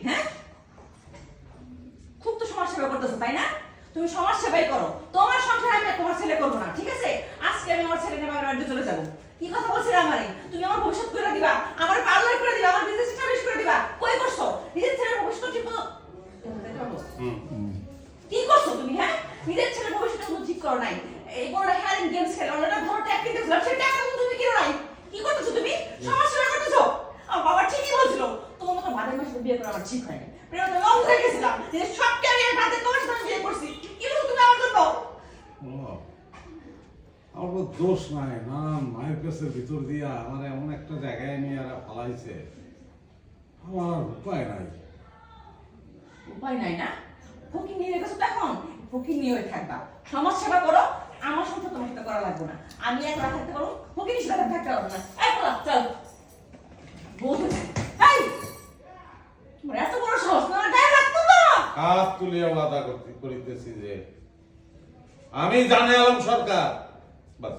হ্যাঁ? খুব তো সমাজ সেবা করতেছো তাই না? তুমি সমাজ সেবাই করো। তোমার সংসার আমি আর তোমার ছেলে করবো না, ঠিক আছে? আজকে আমি আমার ছেলে নিয়ে আমার বাড়িতে চলে যাবো। কি কথা বলছিলে আমারে? তুমি আমার ভবিষ্যৎ করে দিবা, আমার পার্লার করে দিবা, আমার বিজনেস এস্টাবলিশ করে দিবা। কই করছো? নিজের ছেলের ভবিষ্যৎ ঠিক মতো কি করছো তুমি? হ্যাঁ, নিজের ছেলের ভবিষ্যৎ কিন্তু ঠিক করো নাই। এই বড় হ্যারিং গেমস খেলো, ওটা ধরো ট্যাগ কিনতেছিলাম, সেই ট্যাগটা কিন্তু তুমি কিনো নাই। কি করতেছো তুমি? সমাজ সেবা করতেছো। আমার বাবা ঠিকই বলছিল, তোমার মতো বাদের মাসে বিয়ে করা আমার ঠিক হয়নি। প্রেমে তো লং হয়ে গেছিলাম, যে সব ক্যারিয়ার বাদে তোমার সাথে আমি বিয়ে করছি। কি বলছো তুমি আমার জন্য? আমার কোনো দোষ নাই, নানান মায়ের কাছের ভিতর দিয়া আমার এমন একটা জায়গায় নিয়ে এরা ফালাইছে, আমার আর উপায় নাই। উপায় নাই না? ফকির নিয়ে রেখেছো তখন ফকির নিয়ে থাকবা। সমাজ সেবা করো, আমার সংসার তোমার সাথে করা লাগবে না। আমি একলা থাকতে পারবো, ফকির সাথে থাকতে পারবো না। একলা চল বলতে চাই। এই তোমার এত বড় সাহস, তোমার গায়ে লাগতো তো। হাত তুলিয়া ওয়াদা করিতেছি যে আমি জানে আলম সরকার, বাস।